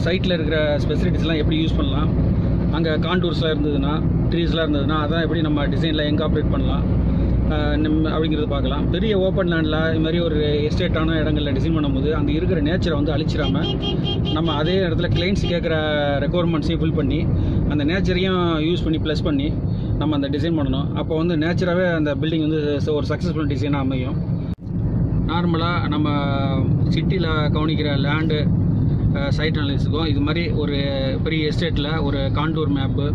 சைட்டில் இருக்கிற ஸ்பெசிலிட்டிஸ்லாம் எப்படி யூஸ் பண்ணலாம், அங்கே கான்டூர்ஸ்லாம் இருந்ததுன்னா, ட்ரீஸ்லாம் இருந்ததுன்னா அதான் எப்படி நம்ம டிசைனில் எங்கே ஆப்ரேட் பண்ணலாம் அப்படிங்கிறது பார்க்கலாம். பெரிய ஓப்பன் லேண்டில் இது மாதிரி ஒரு எஸ்டேட்டான இடங்களில் டிசைன் பண்ணும்போது அங்கே இருக்கிற நேச்சரை வந்து அழிச்சிடாமல் நம்ம அதே இடத்துல கிளைண்ட்ஸ் கேட்குற ரெக்குவயர்மெண்ட்ஸையும் ஃபில் பண்ணி அந்த நேச்சரையும் யூஸ் பண்ணி ப்ளஸ் பண்ணி நம்ம அந்த டிசைன் பண்ணணும். அப்போ வந்து நேச்சராகவே அந்த பில்டிங் வந்து ஒரு சக்ஸஸ்ஃபுல் டிசைனாக அமையும். நார்மலாக நம்ம சிட்டியில் கவனிக்கிற லேண்டு சைட் அனாலிசிஸுக்கும் இது மாதிரி ஒரு பெரிய எஸ்டேட்டில் ஒரு கான்டூர் மேப்பு,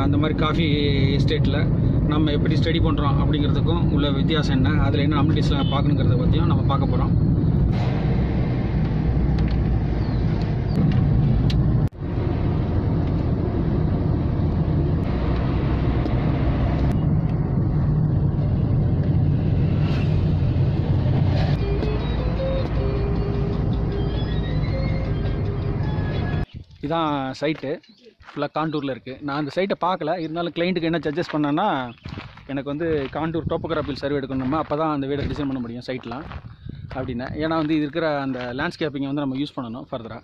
அந்த மாதிரி காஃபி எஸ்டேட்டில் நம்ம எப்படி ஸ்டடி பண்ணுறோம் அப்படிங்கிறதுக்கும் உள்ள வித்தியாசம் என்ன, அதில் என்ன அம்யூனிட்டிஸ்லாம் பார்க்கணுங்கிறத பற்றியும் நம்ம பார்க்க போகிறோம். இதான் சைட்டு ஃபுல்லாக கான்டூரில் இருக்குது. நான் அந்த சைட்டை பார்க்கல, இருந்தாலும் கிளைண்ட்டுக்கு என்ன சஜஸ்ட் பண்ணேன்னா, எனக்கு வந்து கான்டூர் டோப்போகிராஃபில் சர்வே எடுக்கணுமா, அப்போ தான் அந்த வீடை டிசைன் பண்ண முடியும் சைட்லாம் அப்படின்னு. ஏன்னா வந்து இது இருக்கிற அந்த லேண்ட்ஸ்கேப்பிங்கை வந்து நம்ம யூஸ் பண்ணணும் ஃபர்தராக,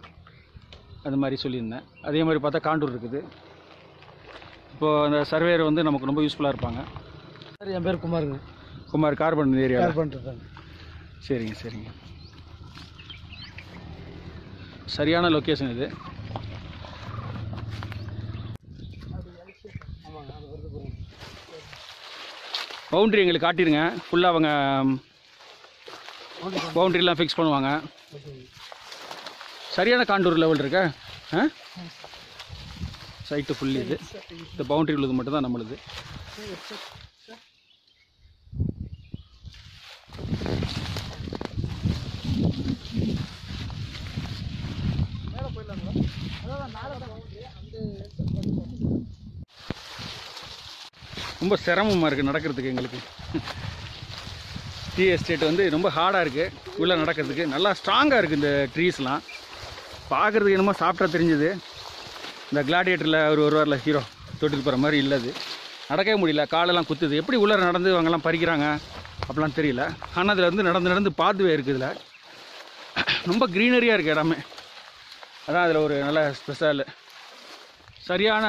அது மாதிரி சொல்லியிருந்தேன். அதே மாதிரி பார்த்தா கான்டூர் இருக்குது. இப்போது அந்த சர்வேயர் வந்து நமக்கு ரொம்ப யூஸ்ஃபுல்லாக இருப்பாங்க. சார், என் பேர் குமாருங்க. Kumar, carbon area. பண்ணுறேன். சரிங்க சரிங்க. சரியான லொக்கேஷன் இது. பவுண்ட்ரி எங்களுக்கு காட்டிடுங்க. ஃபுல்லாக அவங்க பவுண்ட்ரிலாம் ஃபிக்ஸ் பண்ணுவாங்க. சரியான கான்டூர் லெவல் இருக்கா? சைட்டு ஃபுல் இது. இந்த பவுண்ட்ரி உள்ளது மட்டும் தான் நம்மளுது. ரொம்ப சிரமமாக இருக்குது நடக்கிறதுக்கு எங்களுக்கு. டீ எஸ்டேட் வந்து ரொம்ப ஹார்டாக இருக்குது உள்ளே நடக்கிறதுக்கு. நல்லா ஸ்ட்ராங்காக இருக்குது இந்த ட்ரீஸ்லாம். பார்க்குறதுக்கு என்னமோ சாஃப்டாக தெரிஞ்சுது. இந்த கிளாடியேட்டரில் ஒரு வருவாரில் ஹீரோ தொட்டிட்டு போகிற மாதிரி இல்லை, அது நடக்கவே முடியல, காலெல்லாம் குத்துது. எப்படி உள்ளே நடந்து அவங்கெல்லாம் பறிக்கிறாங்க அப்படிலாம் தெரியல. ஆனால் அதில் வந்து நடந்து பாத்துவே இருக்குது. இதில் ரொம்ப க்ரீனரியாக இருக்குது இடமே. அதான் அதில் ஒரு நல்ல ஸ்பெஷல் சரியான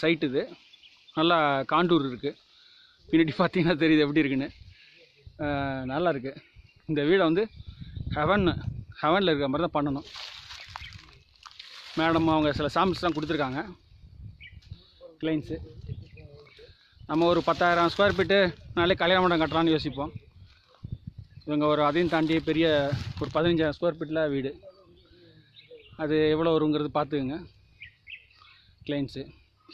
சைட் இது. நல்லா கான்டூர் இருக்குது. பின்னாடி பார்த்தீங்கன்னா தெரியுது எப்படி இருக்குன்னு. நல்லா இருக்குது. இந்த வீடை வந்து ஹெவனில் இருக்கிற மாதிரி தான் பண்ணணும். மேடம் அவங்க சில சாம்பிள்ஸ்லாம் கொடுத்துருக்காங்க கிளைண்ட்ஸு. நம்ம ஒரு 10,000 ஸ்கொயர் ஃபீட்டு நாளே கல்யாண மண்டபம் கட்டலான்னு யோசிப்போம். இவங்க ஒரு அதையும் தாண்டி பெரிய ஒரு 15,000 ஸ்கொயர் ஃபீட்டில் வீடு. அது எவ்வளோ வருங்கிறது பார்த்துக்குங்க கிளைண்ட்ஸு.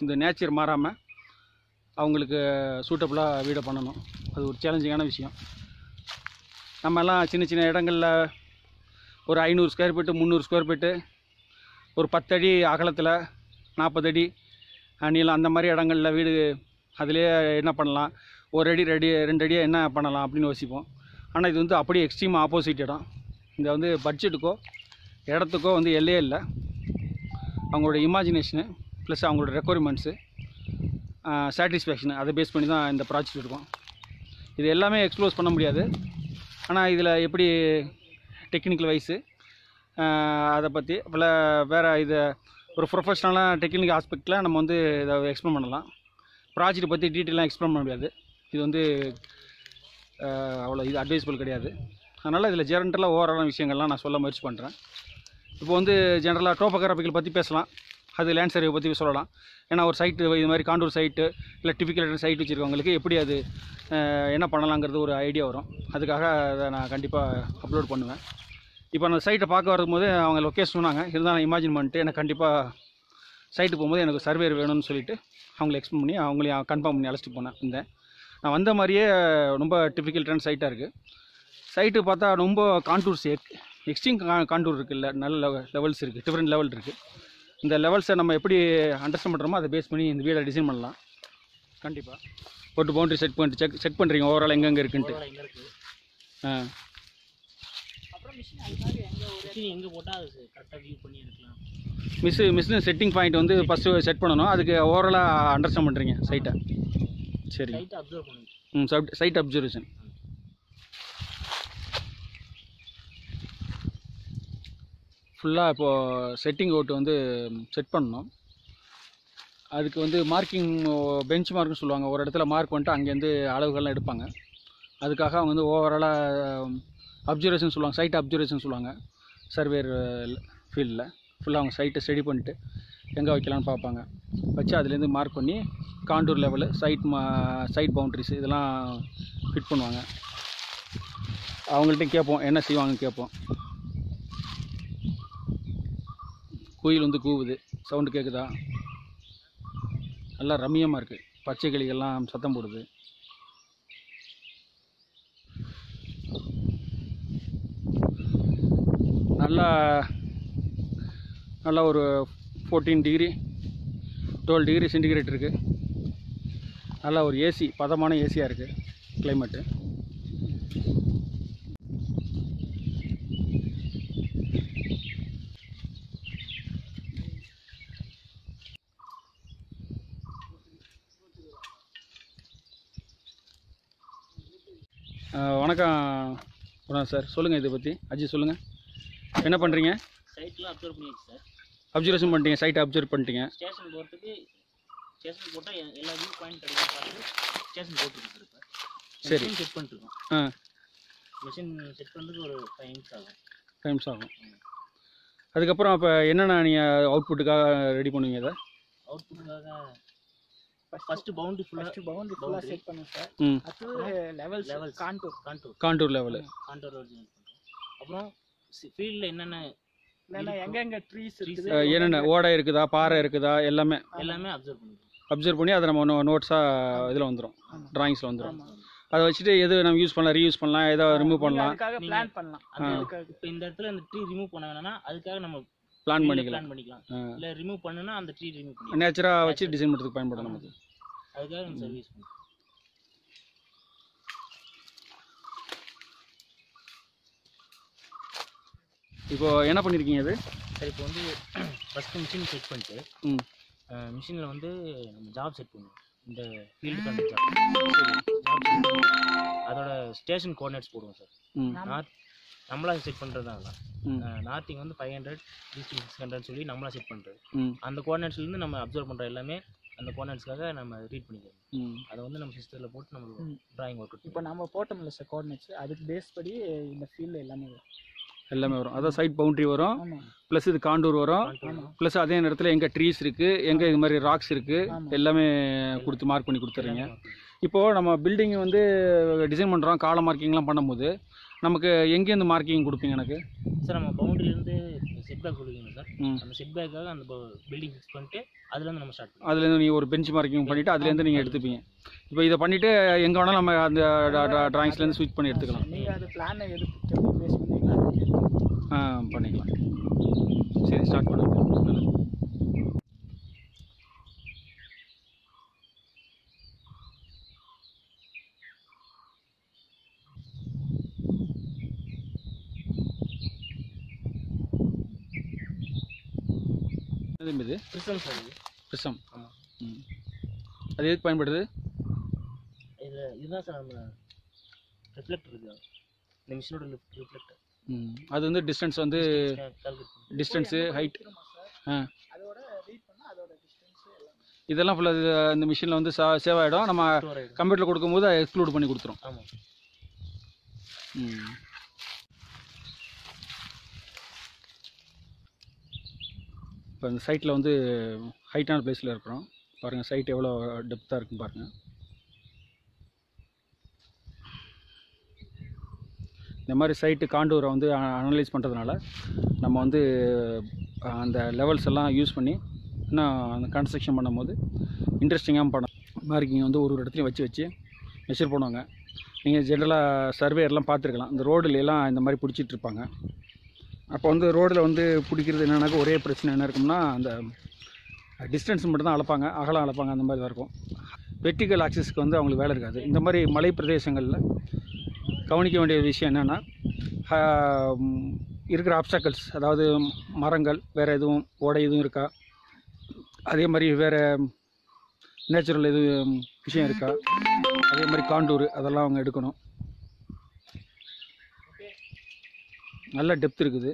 இந்த நேச்சர் மாறாமல் அவங்களுக்கு சூட்டபுளாக வீடை பண்ணணும். அது ஒரு சேலஞ்சிங்கான விஷயம். நம்மெல்லாம் சின்ன சின்ன இடங்களில் ஒரு 500 ஸ்கொயர் ஃபீட்டு 300 ஸ்கொயர் ஃபீட்டு ஒரு 10 அடி அகலத்தில் 40 அடி நீளம் அந்த மாதிரி இடங்களில் வீடு, அதிலே என்ன பண்ணலாம், ஒரு அடி 2 அடியாக என்ன பண்ணலாம் அப்படின்னு யோசிப்போம். ஆனால் இது வந்து அப்படியே எக்ஸ்ட்ரீம் ஆப்போசிட் இடம். இந்த வந்து பட்ஜெட்டுக்கோ இடத்துக்கோ வந்து எல்லையே இல்லை. அவங்களோட இமேஜினேஷனு ப்ளஸ் அவங்களோட ரெக்குயர்மெண்ட்ஸு, சாட்டிஸ்ஃபேக்ஷனு, அதை பேஸ் பண்ணி தான் இந்த ப்ராஜெக்ட் இருக்கும். இது எல்லாமே எக்ஸ்ப்ளோஸ் பண்ண முடியாது. ஆனால் இதில் எப்படி டெக்னிக்கல் வைஸு அதை பற்றி வேறு இதை ஒரு ப்ரொஃபஷ்னலாக டெக்னிக்கல் ஆஸ்பெக்டில் நம்ம வந்து இதை எக்ஸ்பிளைன் பண்ணலாம். ப்ராஜெக்ட் பற்றி டீட்டெயிலாக எக்ஸ்பிளைன் பண்ண முடியாது. இது வந்து அவ்வளோ இது அட்வைஸபிள் கிடையாது. அதனால் இதில் ஜென்ரலாக ஓவராலான விஷயங்கள்லாம் நான் சொல்ல முயற்சி பண்ணுறேன். இப்போ வந்து ஜென்ரலாக டோப்போகிராஃபிக்கல் பற்றி பேசலாம், அது லேண்ட் சர்வே பற்றி சொல்லலாம். ஏன்னா ஒரு சைட்டு இது மாதிரி கான்டூர் சைட்டு இல்லை டிபிக்கல் சைட் வச்சுருக்கவங்களுக்கு எப்படி அது என்ன பண்ணலாங்கிறது ஒரு ஐடியா வரும். அதுக்காக அதை நான் கண்டிப்பாக அப்லோட் பண்ணுவேன். இப்போ அந்த சைட்டை பார்க்க வரும்போது அவங்க லொக்கேஷன் சொன்னாங்க, இருந்தாலும் இமேஜின் பண்ணிட்டு எனக்கு கண்டிப்பாக சைட்டு போகும்போது எனக்கு சர்வேர் வேணும்னு சொல்லிவிட்டு அவங்களை எக்ஸ்பிளைன் பண்ணி அவங்களையும் கன்ஃபார்ம் பண்ணி அழைச்சிட்டு போனேன். நான் வந்த மாதிரியே ரொம்ப டிபிக்கல் சைட்டாக இருக்குது. சைட்டு பார்த்தா ரொம்ப கான்டூர்ஸ் எக்ஸ்ட்ரீம் கான்டூர் இருக்குல்ல, நல்ல லெவல்ஸ் இருக்குது, டிஃப்ரெண்ட் லெவல் இருக்குது. இந்த லெவல்ஸை நம்ம எப்படி அண்டர்ஸ்டாண்ட் பண்ணுறோமோ அதை பேஸ் பண்ணி இந்த வீடை டிசைன் பண்ணலாம். கண்டிப்பாக போட்டு பவுண்ட்ரி செக் பண்ணுறீங்க ஓவரால் எங்கெங்கே இருக்குன்ட்டு. மிஷின் செட்டிங் பாயிண்ட் வந்து ஃபஸ்ட்டு செட் பண்ணணும். அதுக்கு ஓவராலாக அண்டர்ஸ்டாண்ட் பண்ணுறீங்க சைட்டை. சரி, சைட் அப்சர்வேஷன். ஃபுல்லாக இப்போது செட்டிங் அவுட் வந்து செட் பண்ணணும். அதுக்கு வந்து மார்க்கிங் பெஞ்ச் மார்க்னு சொல்லுவாங்க. ஒரு இடத்துல மார்க் பண்ணிட்டு அங்கேருந்து அளவுகள்லாம் எடுப்பாங்க. அதுக்காக அவங்க வந்து ஓவராலாக அப்சர்வேஷன் சொல்லுவாங்க, சைட் அப்சர்வேஷன் சொல்லுவாங்க. சர்வேர் ஃபீல்டில் ஃபுல்லாக அவங்க சைட்டை ஸ்டடி பண்ணிட்டு எங்கே வைக்கலான்னு பார்ப்பாங்க. வச்சு அதுலேருந்து மார்க் பண்ணி காண்டூர் லெவலு, சைட் பவுண்ட்ரிஸ் இதெல்லாம் ஃபிட் பண்ணுவாங்க. அவங்கள்ட்ட கேட்போம் என்ன செய்வாங்கன்னு கேட்போம். குயில் வந்து கூவுது, சவுண்டு கேட்குதா? நல்லா ரம்மியமாக இருக்குது. பச்சை கிளிகள்லாம் சத்தம் போடுது. நல்லா ஒரு 14 டிகிரி 12 டிகிரி சென்டிகிரேட் இருக்குது. நல்லா ஒரு ஏசி, பதமான ஏசியாக இருக்குது கிளைமேட்டு. வணக்கம் சார், சொல்லுங்கள் இதை பற்றி. அஜய் சொல்லுங்கள், என்ன பண்ணுறீங்க? சைட்லாம் அப்சர்வ் பண்ணியாச்சு சார். அப்சர்வேஷன் பண்ணிட்டீங்க, சைட்டை அப்சர்வ் பண்ணிட்டீங்க. ஸ்டேஷன் போகிறதுக்கு ஸ்டேஷன் போட்டால் எல்லா வியூ பாயிண்ட் கிடைக்கும் பார்த்து ஸ்டேஷன் போட்டுருக்கு சார். இப்போ சரி, செட் பண்ணிட்டுருக்கோம். மிஷின் செட் பண்ணுறதுக்கு ஒரு 5 நிமிஷம் ஆகும். அதுக்கப்புறம் அப்போ என்னென்ன நீங்கள் அவுட்புட்டுக்காக ரெடி பண்ணுவீங்க? அதை அவுட்புட்டுக்காக ஃபஸ்ட்டு பவுண்டரி ஃபுல்லாக செட் பண்ணுவோம் சார். அடுத்து லெவல் காண்டூர் லெவலு பண்ணுறோம். அப்புறம் ஃபீல்டில் என்னென்ன எங்கெங்க ட்ரீஸ் என்னென்ன ஓடை இருக்குதா, பாறை இருக்குதா, எல்லாமே அப்சர்வ் பண்ணி அதை நம்ம நோட்ஸாக இதில் வந்துடும், ட்ராயிங்ஸில் வந்துடும். அதை வச்சுட்டு எது நம்ம யூஸ் பண்ணலாம், ரீயூஸ் பண்ணலாம், எதை ரிமூவ் பண்ணலாம், பிளான் பண்ணலாம். இப்போ இந்த இடத்துல அந்த ட்ரீ ரிமூவ் பண்ண வேணாம்னா அதுக்காக நம்ம பிளான் பண்ணிக்கலாம். இல்லை ரிமூவ் பண்ணுனா அந்த ட்ரீ ரிமூவ் பண்ணி நேச்சராக வச்சு டிசைன் பண்ணுறதுக்கு பயன்படும் நமக்கு. அதுக்காக நம்ம சர்வீஸ் பண்ணுறோம். இப்போ என்ன பண்ணியிருக்கீங்க அது? சார் இப்போ வந்து ஃபஸ்ட்டு மிஷின் செட் பண்ணிட்டு மிஷினில் வந்து நம்ம ஜாப் செட் பண்ணுவோம். இந்த ஃபீல்டு கண்டக்ட் ஜாப் அதோட ஸ்டேஷன் கோஆர்டினேட்ஸ் போடுவோம் சார். நார்த் நம்மளாக செட் பண்ணுறது தான். அதெல்லாம் நார்த்திங் வந்து 500, ஈஸ்ட் 600 சொல்லி நம்மளாக செட் பண்ணுறது. அந்த கோஆர்டினேட்ஸ்லேருந்து நம்ம அப்சர்வ் பண்ணுற எல்லாமே அந்த கோஆர்டினேட்ஸ்க்காக நம்ம ரீட் பண்ணிக்கிறோம். அதை வந்து நம்ம சிஸ்டத்தில் போட்டு நம்மளுக்கு ட்ராயிங் ஒர்க். இப்போ நம்ம போட்டோம்ல சார் கோஆர்டினேட்ஸ், அதுக்கு பேஸ் படி இந்த ஃபீல்டு எல்லாமே வரும். அதான் சைட் பவுண்ட்ரி வரும், ப்ளஸ் இது காண்டூர் வரும், ப்ளஸ் அதே நேரத்தில் எங்கே ட்ரீஸ் இருக்குது, எங்கே இது மாதிரி ராக்ஸ் இருக்குது, எல்லாமே கொடுத்து மார்க் பண்ணி கொடுத்துட்றீங்க. இப்போது நம்ம பில்டிங் வந்து டிசைன் பண்ணுறோம், கால மார்க்கிங்லாம் பண்ணும்போது நமக்கு எங்கேருந்து மார்க்கிங் கொடுப்பீங்க எனக்கு? சார் நம்ம பவுண்டரியிலேருந்து செட் பேக் கொடுக்குங்க சார். அந்த செட் பேக்காக அந்த பில்டிங் ஃபிக்ஸ் பண்ணிட்டு அதுலேருந்து நம்ம ஸ்டார்ட் பண்ணுவோம். அதுலேருந்து நீங்கள் ஒரு பெஞ்ச் மார்க்கிங் பண்ணிவிட்டு அதுலேருந்து நீங்கள் எடுத்துப்பீங்க. இப்போ இதை பண்ணிவிட்டு எங்கே வேணாலும் நம்ம அந்த ட்ராயிங்ஸ்லேருந்து ஸ்விட்ச் பண்ணி எடுத்துக்கலாம். நீங்கள் அது பிளானை எடுத்து பேஸ் பண்ணிக்கலாம். சரி, ஸ்டார்ட் பண்ணுங்க. இது ப்ரிசம் சார். இது ப்ரிசம். அது எதுக்கு பயன்படுது? இதுதான் சார் நம்ம ரிஃப்ளெக்டர் இருக்குது, இந்த மிஷினோட ரிஃப்ளெக்டர். அது வந்து டிஸ்டன்ஸ் வந்து டிஸ்டன்ஸு, ஹைட், அதோட ரீட் பண்ணா அதோட டிஸ்டன்ஸ் இதெல்லாம் ஃபுல்லாக இந்த மிஷினில் வந்து சேவ் ஆகிடும். நம்ம கம்ப்யூட்டரில் கொடுக்கும்போது அதை எக்ஸ்க்ளூட் பண்ணி கொடுத்துரும். ஆமாம். இப்போ இந்த சைட்டில் வந்து ஹைட்டான பிளேஸில் இருக்கிறோம். பாருங்கள் சைட் எவ்வளோ டெப்த்தாக இருக்குன்னு பாருங்கள். இந்த மாதிரி சைட்டு காண்டூரை வந்து அனலைஸ் பண்ணுறதுனால நம்ம வந்து அந்த லெவல்ஸ் எல்லாம் யூஸ் பண்ணி இன்னும் அந்த கன்ஸ்ட்ரக்ஷன் பண்ணும்போது இன்ட்ரெஸ்டிங்காக பண்ண மார்க்கிங் வந்து ஒரு இடத்துலையும் வச்சு மெஷர் பண்ணுவாங்க. நீங்கள் ஜென்ரலாக சர்வேயர்லாம் பார்த்துருக்கலாம், இந்த ரோடுலாம் இந்த மாதிரி பிடிச்சிட்ருப்பாங்க. அப்போ வந்து ரோடில் வந்து பிடிக்கிறது என்னென்னாக்கா ஒரே பிரச்சனை என்ன இருக்கும்னா அந்த டிஸ்டன்ஸ் மட்டும் தான் அளப்பாங்க, அகலம் அளப்பாங்க, அந்த மாதிரி தான் இருக்கும். வெர்டிகல் ஆக்சிஸ்க்கு வந்து அவங்களுக்கு வேலை இருக்காது. இந்த மாதிரி மலை பிரதேசங்களில் கவனிக்க வேண்டிய விஷயம் என்னென்னா இருக்கிற ஆப்ஸ்டாக்கிள்ஸ், அதாவது மரங்கள், வேறு எதுவும் ஓடை எதுவும் இருக்கா, அதே மாதிரி வேறு நேச்சுரல் எதுவும் விஷயம் இருக்கா, அதே மாதிரி காண்டூர் அதெல்லாம் அவங்க எடுக்கணும். நல்ல டெப்த் இருக்குது.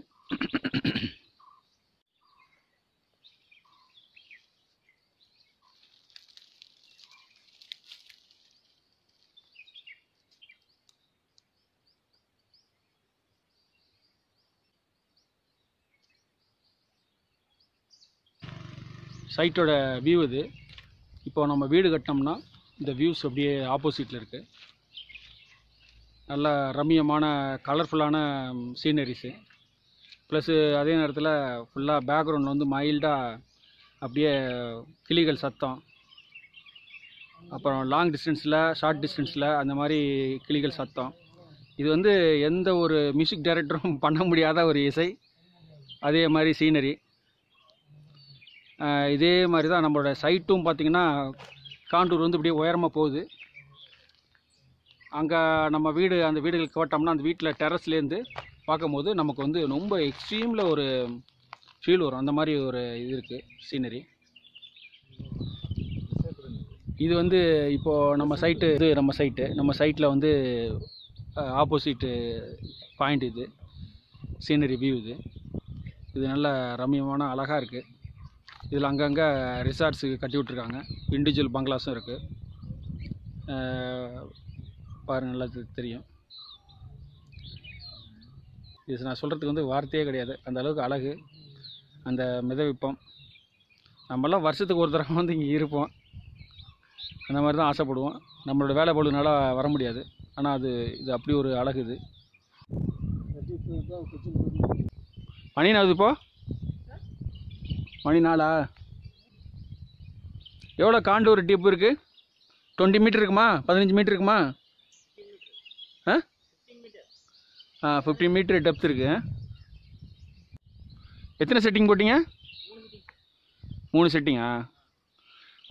சைட்டோட வியூ இது. இப்போ நம்ம வீடு கட்டினோம்னா இந்த வியூஸ் அப்படியே ஆப்போசிட்டில் இருக்குது. நல்ல ரம்மியமான கலர்ஃபுல்லான சீனரிஸு. ப்ளஸ்ஸு அதே நேரத்தில் ஃபுல்லாக பேக்ரவுண்டில் வந்து மைல்டாக அப்படியே கிளிகள் சத்தம், அப்புறம் லாங் டிஸ்டன்ஸில் ஷார்ட் டிஸ்டன்ஸில் அந்த மாதிரி கிளிகள் சத்தம். இது வந்து எந்த ஒரு மியூசிக் டைரக்டரும் பண்ண முடியாத ஒரு இசை. அதே மாதிரி சீனரி. இதே மாதிரி தான் நம்மளோட சைட்டும் பார்த்திங்கன்னா காண்டூர் வந்து இப்படியே உயரமாக போகுது. அங்கே நம்ம வீடு, அந்த வீடுகளுக்கு போட்டோம்னா அந்த வீட்டில் டெரஸ்லேருந்து பார்க்கும்போது நமக்கு வந்து ரொம்ப எக்ஸ்ட்ரீமில் ஒரு ஃபீல் வரும். அந்த மாதிரி ஒரு இது இருக்குது சீனரி. இது வந்து இப்போது நம்ம சைட்டில் வந்து ஆப்போசிட்டு பாயிண்ட் இது சீனரி வியூ. இது நல்ல ரம்மியமான அழகாக இருக்குது. இதில் அங்கங்கே ரிசார்ட்ஸுக்கு கட்டி விட்ருக்காங்க. இண்டிவிஜுவல் பங்களாஸும் இருக்குது. பாருங்கள், நல்லா தெரியும். இது நான் சொல்கிறதுக்கு வந்து வார்த்தையே கிடையாது. அந்த அளவுக்கு அழகு, அந்த மிதவிப்பம். நம்மளாம் வருஷத்துக்கு ஒரு தடவை வந்து இங்கே இருப்போம். அந்த மாதிரி தான் ஆசைப்படுவோம். நம்மளோட வேலை பொழுதுனால வர முடியாது. ஆனால் இது அப்படி ஒரு அழகு. இது மணி நாகுது. இப்போ மணி 4. எவ்வளோ காண்டூர் டிப் இருக்குது? 20 மீட்டர் இருக்குமா? 15 மீட்டர் இருக்குமா? 15 மீட்டர் டெப்த் இருக்குது. எத்தனை செட்டிங் போட்டிங்க? 3 செட்டிங்கா?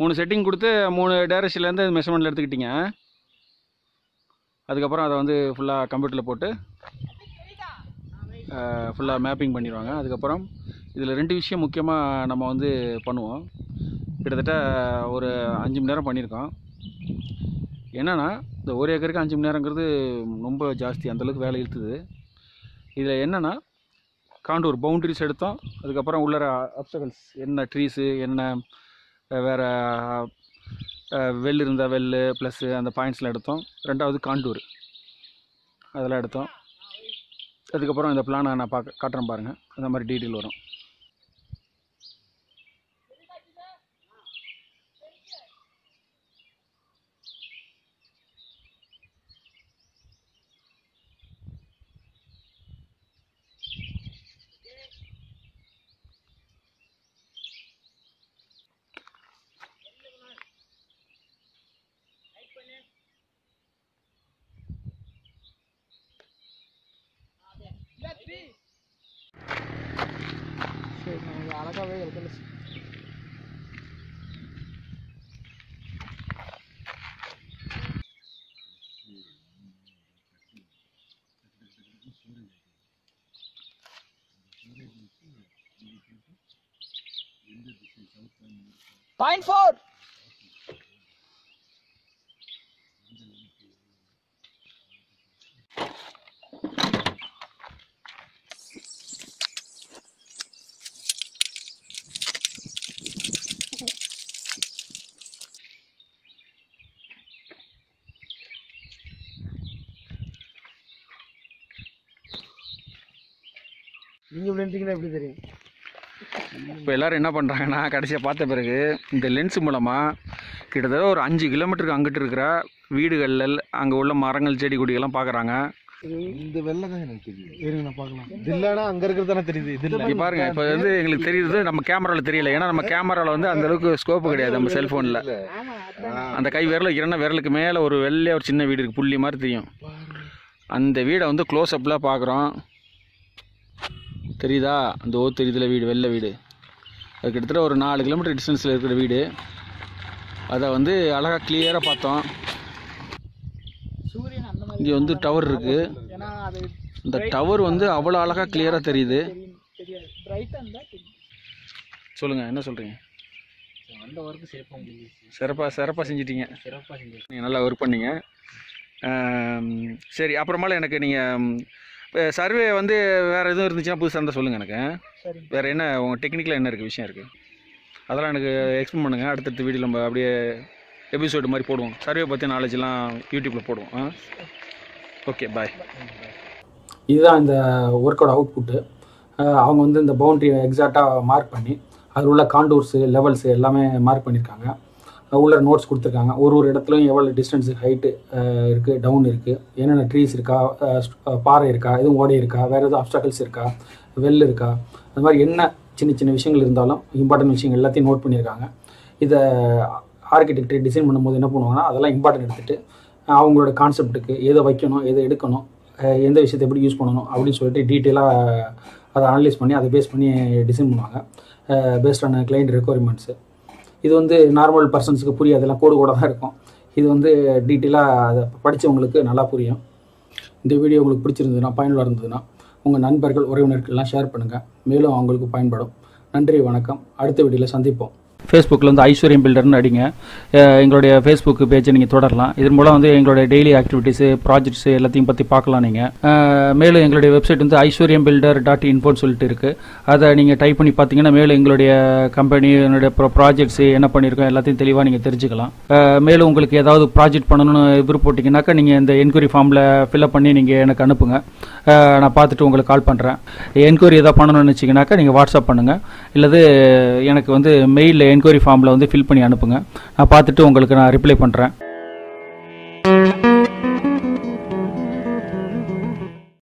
3 செட்டிங் கொடுத்து 3 டைரக்ஷன்லேருந்து மெஷர்மெண்ட்டில் எடுத்துக்கிட்டீங்க. அதுக்கப்புறம் அதை வந்து ஃபுல்லாக கம்ப்யூட்டரில் போட்டு ஃபுல்லாக மேப்பிங் பண்ணிடுவாங்க. அதுக்கப்புறம் இதில் 2 விஷயம் முக்கியமாக நம்ம வந்து பண்ணுவோம். கிட்டத்தட்ட ஒரு 5 மணி நேரம் பண்ணியிருக்கோம். என்னென்னா, இந்த 1 ஏக்கருக்கு 5 மணி நேரங்கிறது ரொம்ப ஜாஸ்தி. அந்தளவுக்கு வேலை இழுத்துது. இதில் என்னென்னா, காண்டூர் பவுண்ட்ரிஸ் எடுத்தோம். அதுக்கப்புறம் உள்ளர அப்சகல்ஸ் என்ன ட்ரீஸு, என்ன வேறு வெல் இருந்தால் வெல்லு ப்ளஸ்ஸு அந்த பாயிண்ட்ஸ்லாம் எடுத்தோம். 2வது காண்டூர் அதெல்லாம் எடுத்தோம். அதுக்கப்புறம் இந்த பிளானை நான் காட்டுறேன் பாருங்கள். அந்த மாதிரி டீட்டெயில் வரும். சரி, நமக்கு அழகாகவே இடத்துல .4 நீங்கள் இப்படி நினைச்சிங்கன்னா எப்படி தெரியும்? இப்போ எல்லோரும் என்ன பண்ணுறாங்கன்னா, கடைசியாக பார்த்த பிறகு இந்த லென்ஸ் மூலமாக கிட்டத்தட்ட ஒரு 5 கிலோமீட்டருக்கு அங்கிட்டு இருக்கிற வீடுகளில் அங்கே உள்ள மரங்கள் செடி கொடிகள்லாம் பார்க்குறாங்க. இந்த வெள்ளை தான் எனக்கு தெரியும். இருங்க நான் பார்க்கலாம். இது இல்லைன்னா அங்கே இருக்கிறது தானே தெரியுது. இது இல்லை பாருங்கள். இப்போ வந்து எங்களுக்கு தெரியுது, நம்ம கேமராவில் தெரியல. ஏன்னா நம்ம கேமராவில் வந்து அந்தளவுக்கு ஸ்கோப்பு கிடையாது. நம்ம செல்ஃபோனில் அந்த கை விரல் வைக்கிறோன்னா விரலுக்கு மேலே ஒரு வெள்ளையாக ஒரு சின்ன வீடு இருக்குது, புள்ளி மாதிரி தெரியும். அந்த வீடை வந்து க்ளோஸ்அப்பில் பார்க்குறோம். தெரியுதா? அந்த தெரியுதுல வீடு, வெள்ளை வீடு. அது கிட்டத்தட்ட ஒரு 4 கிலோமீட்டர் டிஸ்டன்ஸில் இருக்கிற வீடு. அதை வந்து அழகாக கிளியராக பார்த்தோம். இங்கே வந்து டவர் இருக்குது. இந்த டவர் வந்து அவ்வளோ அழகாக கிளியராக தெரியுது. சொல்லுங்கள், என்ன சொல்கிறீங்க? அந்த ஒர்க்கு சிறப்பாக செஞ்சிட்டீங்க. சிறப்பாக செஞ்சு நீங்கள் நல்லா ஒர்க் பண்ணீங்க. சரி, அப்புறமால எனக்கு நீங்கள் சர்வே வந்து வேறு எதுவும் இருந்துச்சுன்னா புதுசாக இருந்தால் சொல்லுங்கள் எனக்கு. வேறு என்ன உங்கள் டெக்னிக்கில் என்ன இருக்குது, விஷயம் இருக்குது, அதெல்லாம் எனக்கு எக்ஸ்பிளைன் பண்ணுங்கள். அடுத்தடுத்த வீடியோ நம்ம அப்படியே எபிசோடு மாதிரி போடுவோம். சர்வே பற்றி நாலேஜெலாம் யூடியூப்பில் போடுவோம். ஓகே, பாய். இதுதான் இந்த ஒர்க்கோட அவுட்புட்டு. அவங்க வந்து இந்த பவுண்ட்ரியை எக்ஸாக்டாக மார்க் பண்ணி அதில் உள்ள காண்டூர்ஸு லெவல்ஸு எல்லாமே மார்க் பண்ணியிருக்காங்க. உள்ள நோட்ஸ் கொடுத்துருக்காங்க. ஒரு இடத்துலையும் எவ்வளோ டிஸ்டன்ஸு ஹைட்டு இருக்குது, டவுன் இருக்குது, என்னென்ன ட்ரீஸ் இருக்கா, பாறை இருக்கா, எதுவும் ஓடை இருக்கா, வேறு எதுவும் அப்ஸ்டாக்கிள்ஸ் இருக்கா, வெல் இருக்கா, அது மாதிரி என்ன சின்ன சின்ன விஷயங்கள் இருந்தாலும் இம்பார்ட்டன்ட் விஷயங்கள் எல்லாத்தையும் நோட் பண்ணியிருக்காங்க. இதை ஆர்கிடெக்ட் டிசைன் பண்ணும்போது என்ன பண்ணுவாங்கன்னா அதெல்லாம் இம்பார்ட்டன்ட் எடுத்துகிட்டு அவங்களோட கான்செப்ட்டுக்கு எதை வைக்கணும், எதை எடுக்கணும், எந்த விஷயத்தை எப்படி யூஸ் பண்ணணும் அப்படின்னு சொல்லிட்டு டீட்டெயிலாக அதை அனலைஸ் பண்ணி அதை பேஸ் பண்ணி டிசைன் பண்ணுவாங்க பேஸ்ட் ஆன கிளைண்ட் ரெக்குவயர்மெண்ட்ஸு. இது வந்து நார்மல் பர்சன்ஸுக்கு புரியாதெல்லாம் கோடு தான் இருக்கும். இது வந்து டீட்டெயிலாக அதை படித்தவங்களுக்கு நல்லா புரியும். இந்த வீடியோ உங்களுக்கு பிடிச்சிருந்ததுன்னா, பயனுள்ள இருந்ததுன்னா உங்கள் நண்பர்கள் உறவினர்கள்லாம் ஷேர் பண்ணுங்கள். மேலும் அவங்களுக்கு பயன்படும். நன்றி, வணக்கம். அடுத்த வீடியோவில் சந்திப்போம். ஃபேஸ்புக்கில் வந்து ஐஸ்வர்யம் பில்டர்னு அடிங்க. எங்களுடைய ஃபேஸ்புக் பேஜை நீங்கள் தொடரலாம். இதன் மூலம் வந்து எங்களுடைய டெய்லி ஆக்டிவிட்டீஸு, ப்ராஜெக்ட்ஸு எல்லாத்தையும் பற்றி பார்க்கலாம் நீங்கள். மேலும் எங்களுடைய வெப்சைட் வந்து aishwaryambuilder.info சொல்லிட்டு இருக்குது. அதை நீங்கள் டைப் பண்ணி பார்த்தீங்கன்னா மேலும் எங்களுடைய கம்பெனி, என்னுடைய ப்ராஜெக்ட்ஸு என்ன பண்ணியிருக்கோம் எல்லாத்தையும் தெளிவாக நீங்கள் தெரிஞ்சுக்கலாம். மேலும் உங்களுக்கு ஏதாவது ப்ராஜெக்ட் பண்ணணும்னு விருப்பப்பட்டீங்கன்னாக்கா நீங்கள் இந்த என்கொயரி ஃபார்மில் ஃபில்அப் பண்ணி நீங்கள் எனக்கு அனுப்புங்க. நான் பார்த்துட்டு உங்களுக்கு கால் பண்ணுறேன். என்கொயரி எதாவது பண்ணணும்னு நினச்சிங்கனாக்கா நீங்கள் வாட்ஸ்அப் பண்ணுங்கள். இல்லது எனக்கு வந்து மெயிலில் என்கொயரி ஃபார்மில் வந்து ஃபில் பண்ணி அனுப்புங்க. நான் பார்த்துட்டு உங்களுக்கு நான் ரிப்ளை பண்ணுறேன்.